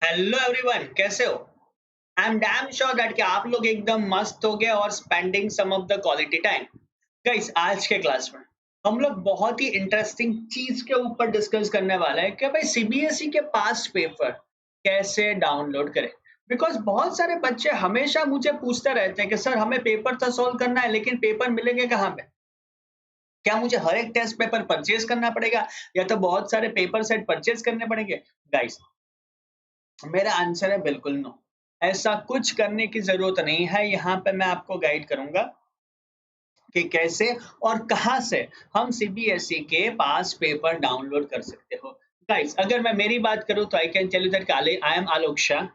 Hello everyone, कैसे हो? I am damn sure that कि आप लोग एकदम मस्त हो गए और spending some of the quality time. Guys, आज के क्लास में हम लोग बहुत ही इंटरेस्टिंग चीज के ऊपर डिस्कस करने वाले हैं कि भाई सीबीएसई के पास्ट पेपर कैसे डाउनलोड करें। बिकॉज बहुत सारे बच्चे हमेशा मुझे पूछते रहते हैं कि सर हमें पेपर तो सॉल्व करना है लेकिन पेपर मिलेंगे कहाँ पे? क्या मुझे हर एक टेस्ट पेपर परचेज करना पड़ेगा या तो बहुत सारे पेपर सेट परचेज करने पड़ेंगे? गाइस, मेरा आंसर है बिल्कुल नो। ऐसा कुछ करने की ज़रूरत नहीं है, यहाँ पे मैं आपको गाइड करूँगा कि कैसे और कहाँ से हम सीबीएसई के पास पेपर डाउनलोड कर सकते हो। गाइस, अगर मैं मेरी बात करूँ तो I can tell you that I am Alok Shah.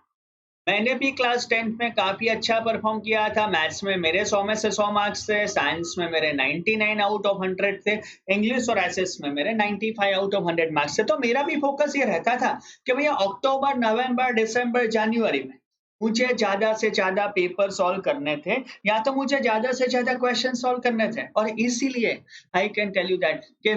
मैंने भी क्लास 10th में काफ़ी अच्छा परफ़ॉर्म किया था। मैथ्स में मेरे 100 में से 100 मार्क्स थे, साइंस में मेरे 99 आउट ऑफ 100 थे, इंग्लिश और एसएस में मेरे 95 आउट ऑफ 100 मार्क्स थे। तो मेरा भी फ़ोकस ये रहता था कि भैया अक्टूबर, नवंबर, दिसंबर, जनवरी में मुझे ज़्यादा से ज़्यादा पेपर सॉल्व करने थे या तो मुझे ज़्यादा से ज़्यादा क्वेश्चन सॉल्व करने थे। और इसीलिए I can tell you that कि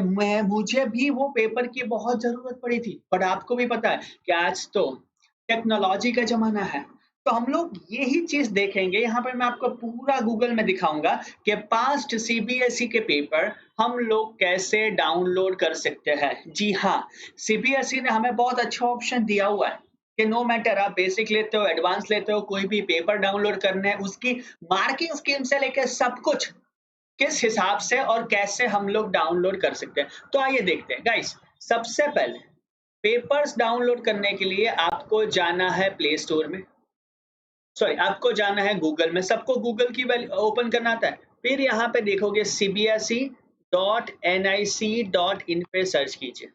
मुझे भी वो पेपर की बहुत ज़रूरत पड़ी थी। बट आपको भी पता है कि आज तो टेक्नोलॉजी का ज़माना है। तो हम लोग यही चीज़ देखेंगे, यहाँ पे मैं आपको पूरा गूगल में दिखाऊँगा कि पास्ट सीबीएसई के पेपर हम लोग कैसे डाउनलोड कर सकते हैं। जी हाँ, सीबीएसई ने हमें बहुत अच्छा ऑप्शन दिया हुआ है कि नो मैटर आप बेसिक लेते हो, एडवांस लेते हो, कोई भी पेपर डाउनलोड करना है, उसकी मार्किंग स्कीम से लेके सब कुछ किस हिसाब से और कैसे हम लोग डाउनलोड कर सकते हैं। तो आइए देखते हैं। गाइस, सबसे पहले पेपर्स डाउनलोड करने के लिए आपको जाना है प्ले स्टोर में। सॉरी, आपको जाना है गूगल में। सबको गूगल की ओपन करना आता है। फिर यहाँ पे देखोगे cbse.nic.in पे सर्च कीजिए।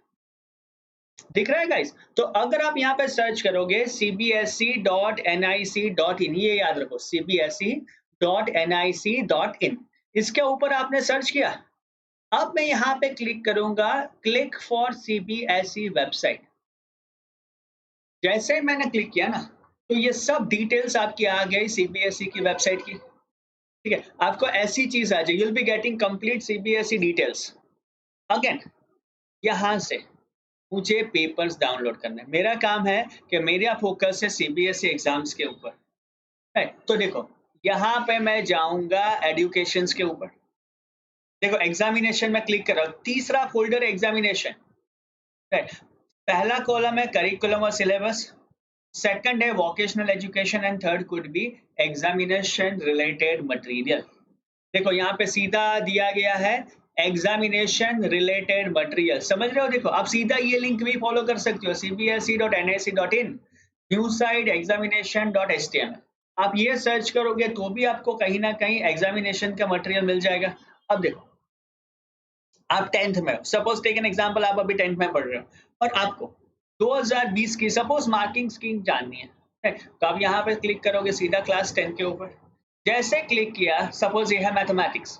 दिख रहा है गाइस? तो अगर आप यहाँ पे सर्च करोगे cbse.nic.in, ये याद रखो cbse.nic.in, इसके ऊपर आपने सर्च किया। अब मैं यहाँ पे क्लिक करूंगा क्लिक फॉर सीबीएसई वेबसाइट। जैसे ही मैंने क्लिक किया ना, तो ये सब डिटेल्स आपकी आ गई सीबीएसई की वेबसाइट की। ठीक है, आपको ऐसी चीज आ जाएगी, you will be getting complete CBSE details. Again, यहाँ से मुझे पेपर्स डाउनलोड करने हैं। मेरा काम है कि मेरा फोकस है सीबीएसई एग्जाम्स के ऊपर। राइट, तो देखो यहाँ पे मैं जाऊंगा एजुकेशंस के ऊपर। देखो एग्जामिनेशन में क्लिक कर रहा हूँ, तीसरा फोल्डर है एग्जामिनेशन। राइट, पहला कॉलम है करिकुलम और सिलेबस, सेकंड है vocational education and third could be examination related material. देखो यहाँ पे सीधा दिया गया है एग्जामिनेशन रिलेटेड मटेरियल, समझ रहे हो? देखो आप सीधा ये लिंक भी फॉलो कर सकते हो cbse.nic.in न्यू साइड examination.html। आप ये सर्च करोगे तो भी आपको कहीं ना कहीं एग्जामिनेशन का मटेरियल मिल जाएगा। अब देखो, आप 10th में हो, सपोज टेक एन एग्जांपल, आप अभी 10th में पढ़ रहे हो और आपको 2020 की सपोज मार्किंग स्कीम जाननी है। right? तो आप यहाँ पे क्लिक करोगे सीधा क्लास 10 के ऊपर। जैसे क्लिक किया, सपोज ये है मैथमेटिक्स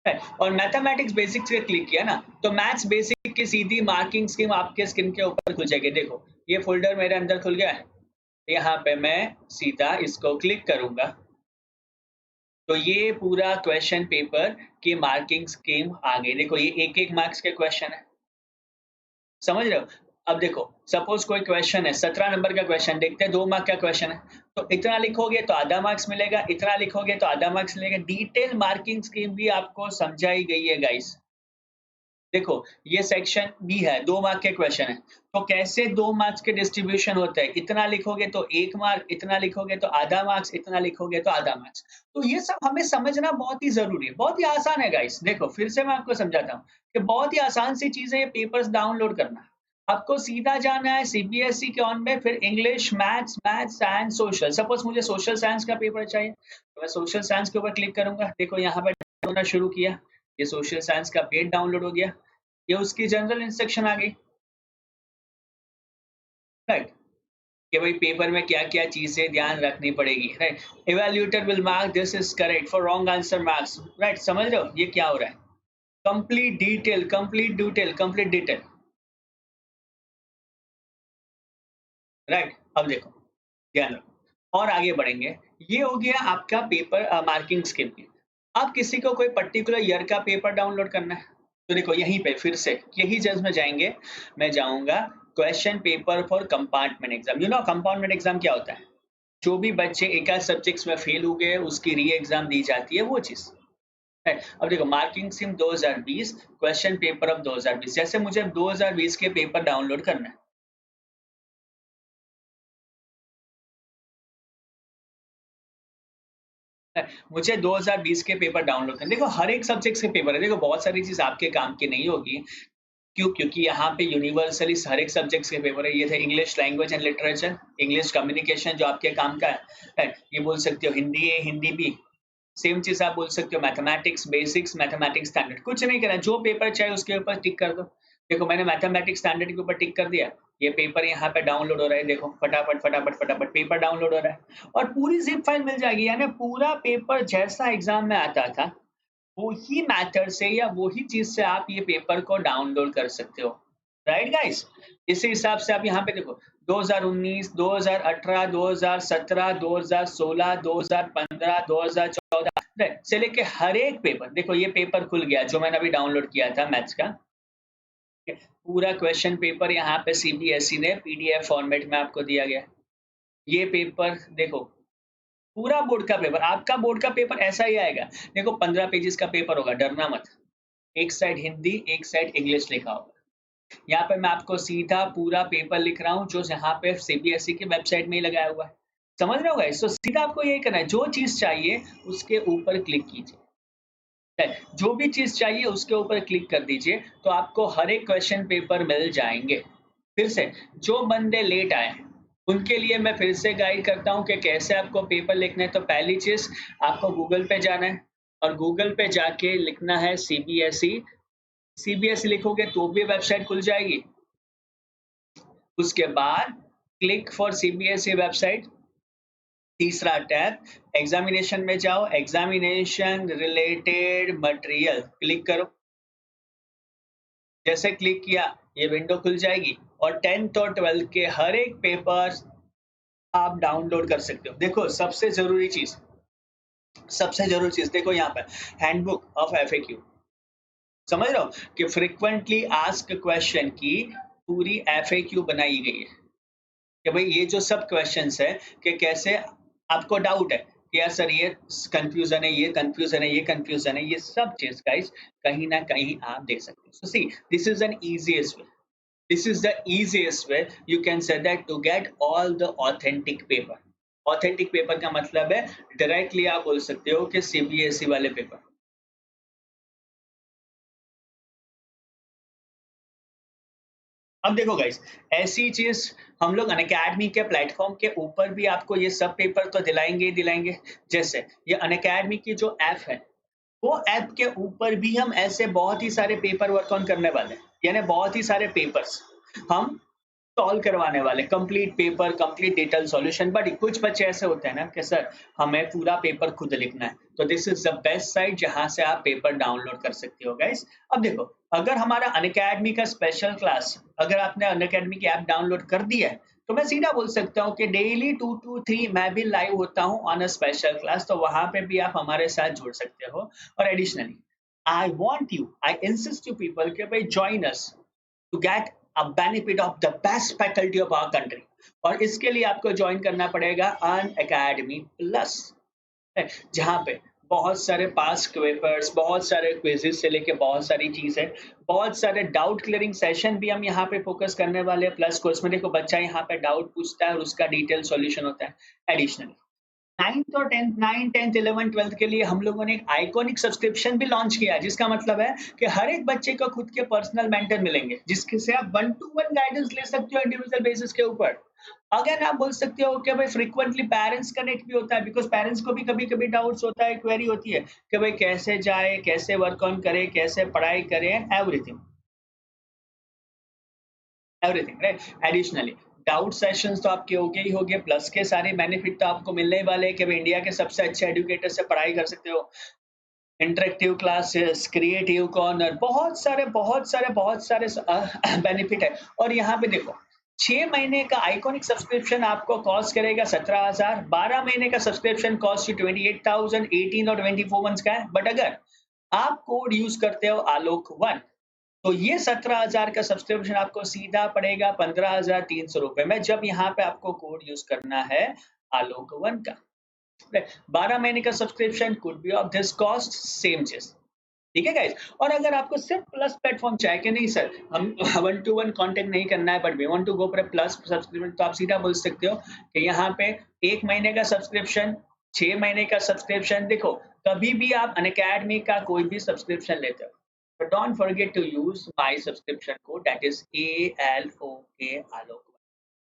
है और मैथमेटिक्स बेसिक्स पे क्लिक किया ना, तो मैथ्स बेसिक की सीधी मार्किंग स्कीम आपके स्क्रीन के ऊपर खुल जाएगी। देखो ये फोल्डर मेरे अंदर खुल गया है। यहाँ पे मैं सीधा इसको क्लिक करूंगा तो ये पूरा क्वेश्चन पेपर की मार्किंग स्कीम आ गई। देखो ये एक एक मार्क्स के क्वेश्चन है, समझ रहे हो? अब देखो सपोज कोई क्वेश्चन है, 17 नंबर का क्वेश्चन, देखते हैं 2 मार्क का क्वेश्चन है। तो इतना लिखोगे तो आधा मार्क्स मिलेगा, इतना लिखोगे तो आधा मार्क्स मिलेगा। डिटेल मार्किंग स्कीम भी आपको समझाई गई है गाइस। देखो ये सेक्शन बी है, 2 मार्क के क्वेश्चन है। तो कैसे 2 मार्क्स के डिस्ट्रीब्यूशन होता है, इतना लिखोगे तो 1 मार्क, इतना लिखोगे तो आधा मार्क्स, इतना लिखोगे तो आधा मार्क्स। तो ये सब हमें समझना बहुत ही जरूरी है। बहुत ही आसान है गाइस। देखो फिर से मैं आपको समझाता हूँ कि बहुत ही आसान सी चीजें ये पेपर्स डाउनलोड करना। आपको सीधा जाना है सीबीएसई के ऑन में, फिर English, maths, science, social. Suppose मुझे सोशल साइंस का पेपर चाहिए तो मैं सोशल साइंस के ऊपर क्लिक करूंगा। देखो यहाँ पर होना शुरू किया, ये सोशल साइंस का पेज डाउनलोड हो गया। ये उसकी जनरल इंस्ट्रक्शन आ गई। राइट, कि भाई पेपर में क्या क्या चीजें ध्यान रखनी पड़ेगी। Right, evaluator will mark this is correct for wrong answer marks. Right, समझ रहे हो ये क्या हो रहा है? Complete detail, complete detail, complete detail. Right, अब देखो ध्यान रखो और आगे बढ़ेंगे। ये हो गया आपका पेपर मार्किंग स्कीम की। अब किसी को कोई पर्टिकुलर ईयर का पेपर डाउनलोड करना है तो देखो यहीं पे फिर से यही जज में जाएंगे। मैं जाऊंगा question paper for compartment exam. Compartment exam क्या होता है? जो भी बच्चे एक आध सब्जेक्ट्स में फेल हो गए उसकी री एग्जाम दी जाती है, वो चीज है। अब देखो, marking SIM 2020, question paper of 2020। जैसे मुझे 2020 के पेपर डाउनलोड करना है, मुझे 2020 के पेपर डाउनलोड करना। देखो, हर एक सब्जेक्ट के पेपर है। देखो, बहुत सारी चीज आपके काम की नहीं होगी। क्यों? क्योंकि यहाँ पे यूनिवर्सली हर एक सब्जेक्ट्स के पेपर है। ये थे English language and literature, English communication जो आपके काम का है। ये बोल सकते हो हिंदी है, हिंदी भी। सेम चीज आप बोल सकते हो मैथमेटिक्स बेसिक्स, मैथमेटिक्स स्टैंडर्ड। कुछ नहीं करना, जो पेपर चाहे उसके ऊपर टिक कर दो। देखो, मैंने मैथमेटिक्स स्टैंडर्ड के ऊपर टिक कर दिया। ये पेपर यहाँ पे डाउनलोड हो रहा है। देखो, फटाफट फटाफट फटाफट पेपर डाउनलोड हो रहा है और पूरी जिप फाइल मिल जाएगी। यानी पूरा पेपर जैसा एग्जाम में आता था, वही मैथड से या वही चीज से आप ये पेपर को डाउनलोड कर सकते हो। Right guys? इसी हिसाब से आप यहाँ पे देखो, 2019, 2018, 2017, 2016, 2015, 2014 से लेके हर एक पेपर। देखो, ये पेपर खुल गया जो मैंने अभी डाउनलोड किया था मैथ्स का। पूरा क्वेश्चन पेपर यहाँ पे सीबीएसई ने पीडीएफ फॉर्मेट में आपको दिया गया। ये पेपर देखो, पूरा बोर्ड का पेपर, आपका बोर्ड का पेपर ऐसा ही आएगा। देखो, 15 पेजेस का पेपर होगा, डरना मत। एक साइड हिंदी, एक साइड इंग्लिश लिखा होगा। यहाँ पे मैं आपको सीधा पूरा पेपर लिख रहा हूँ जो यहाँ पे सीबीएसई की वेबसाइट में ही लगाया हुआ है। समझ रहे हो गाइस? तो सीधा आपको यही करना है, जो चीज चाहिए उसके ऊपर क्लिक कीजिए। जो भी चीज चाहिए उसके ऊपर क्लिक कर दीजिए, तो आपको हर एक क्वेश्चन पेपर मिल जाएंगे। फिर से, जो बंदे लेट आए उनके लिए मैं फिर से गाइड करता हूँ कि कैसे आपको पेपर लिखना है। तो पहली चीज, आपको गूगल पे जाना है और गूगल पे जाके लिखना है सीबीएसई। सीबीएसई लिखोगे तो भी वेबसाइट खुल जाएगी। उसके बाद क्लिक फॉर सीबीएसई वेबसाइट। तीसरा टैब, एग्जामिनेशन में जाओ, एग्जामिनेशन रिलेटेड मटेरियल क्लिक करो। जैसे क्लिक किया, ये विंडो खुल जाएगी और 10th और 12th के हर एक पेपर आप डाउनलोड कर सकते हो। देखो, सबसे जरूरी चीज देखो यहाँ पर, हैंडबुक ऑफ एफएक्यू। समझ रहे हो कि फ्रीक्वेंटली आस्क्ड क्वेश्चन की पूरी एफएक्यू बनाई गई है कि भाई ये जो सब क्वेश्चंस है कि कैसे आपको डाउट है कि यार सर ये कंफ्यूजन है, ये कंफ्यूजन है, ये कंफ्यूजन है, ये सब चीज गाइस कहीं ना कहीं आप देख सकते हो। So see, this is an easiest way, this is the easiest way you can say that to get all the authentic paper। authentic paper का मतलब है डायरेक्टली आप बोल सकते हो कि सीबीएसई वाले पेपर। अब देखो गाइस, ऐसी चीज हम लोग अनअकैडमी के प्लेटफॉर्म के ऊपर भी आपको ये सब पेपर तो दिलाएंगे ही दिलाएंगे। जैसे ये अनअकैडमी की जो ऐप है, वो ऐप के ऊपर भी हम ऐसे बहुत ही सारे पेपर वर्क ऑन करने वाले हैं। यानी बहुत ही सारे पेपर्स हम सॉल्व करवाने वाले, complete paper, complete detail solution. But कुछ बच्चे ऐसे होते हैं ना कि सर हमें पूरा पेपर खुद लिखना है, तो this is the best site जहां से आप पेपर डाउनलोड कर सकते हो गाइस। अब देखो, अगर हमारा अनअकैडमी का स्पेशल क्लास, अगर आपने अनअकैडमी की ऐप डाउनलोड कर दी है, तो मैं सीधा बोल सकता हूँ कि डेली 2 to 3 मैं भी लाइव होता हूँ ऑन अ स्पेशल क्लास। तो वहां पे भी आप हमारे साथ जुड़ सकते हो। और additionally, I insist you people के भाई join us to get a benefit of the best faculty of our country। और इसके लिए आपको ज्वाइन करना पड़ेगा अन अकेडमी प्लस, जहाँ पे बहुत सारे पास्ट पेपर्स, बहुत सारे क्विजेस से लेके बहुत सारी चीजें, बहुत सारे डाउट क्लियरिंग सेशन भी हम यहाँ पे फोकस करने वाले हैं। प्लस कोर्स में देखो, बच्चा यहाँ पे डाउट पूछता है और उसका डिटेल सॉल्यूशन होता है। एडिशनली 9th और 10th, 9, 10th, 11, 12 के लिए हम लोगों ने एक आइकॉनिक सब्सक्रिप्शन भी लॉन्च किया है, जिसका मतलब है कि हर एक बच्चे को खुद के पर्सनल मेंटर मिलेंगे, जिसके से आप 1 to 1 गाइडेंस ले सकते हो इंडिविजुअल बेसिस के ऊपर। अगर आप बोल सकते हो कि भाई फ्रीक्वेंटली पेरेंट्स कनेक्ट भी होता है, बिकॉज पेरेंट्स को भी कभी कभी डाउट्स होता है, क्वेरी होती है कि भाई कैसे जाए, कैसे वर्क ऑन करे, कैसे पढ़ाई करें, everything everything right. Additionally doubt sessions तो आपके होगे ही होगे, प्लस के सारे बेनिफिट तो आपको मिलने ही वाले हैं कि भाई इंडिया के सबसे अच्छे एजुकेटर से पढ़ाई कर सकते हो। इंटरेक्टिव क्लासेस, क्रिएटिव कॉर्नर, बहुत सारे बेनिफिट है। और यहाँ पे देखो, 6 महीने का आइकॉनिक सब्सक्रिप्शन आपको कॉस्ट करेगा 17,000, 12 महीने का सब्सक्रिप्शन कॉस्ट 28,000, 18 और 24 मंथ्स का है। बट अगर आप कोड यूज करते हो आलोक 1, तो ये 17,000 का सब्सक्रिप्शन आपको सीधा पड़ेगा 15,300 रुपए में, जब यहाँ पे आपको कोड यूज करना है आलोक वन का। 12 महीने का subscription could be of this cost, same चीज। ठीक है गाइस। और अगर आपको सिर्फ प्लस प्लेटफॉर्म चाहिए कि नहीं सर, हम वन टू वन कांटेक्ट नहीं करना है but we want to go for plus subscription, तो आप सीधा बोल सकते हो कि यहाँ पे 1 महीने का सब्सक्रिप्शन, 6 महीने का सब्सक्रिप्शन। देखो, कभी भी आप अनअकैडमी का कोई भी सब्सक्रिप्शन लेते हो, but don't forget to use my subscription code, that is ALOK आलोक।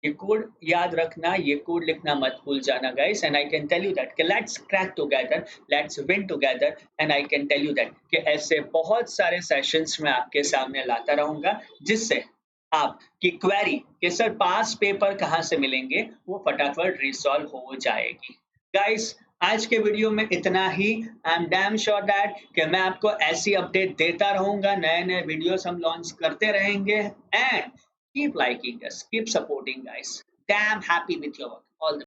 ये कोड याद रखना, ये कोड लिखना मत भूल जाना guys. And I can tell you that कि let's crack together, let's win together. And I can tell you that कि ऐसे बहुत सारे सेशंस मैं आपके सामने लाता रहूंगा, जिससे आपकी क्वेरी कि सर पास पेपर कहाँ से मिलेंगे, वो फटाफट रिसॉल्व हो जाएगी। गाइस, आज के वीडियो में इतना ही। I am damn sure that कि मैं आपको ऐसी अपडेट देता रहूंगा, नए नए वीडियोस हम लॉन्च करते रहेंगे। And keep liking us, keep supporting guys. Damn happy with your work. All the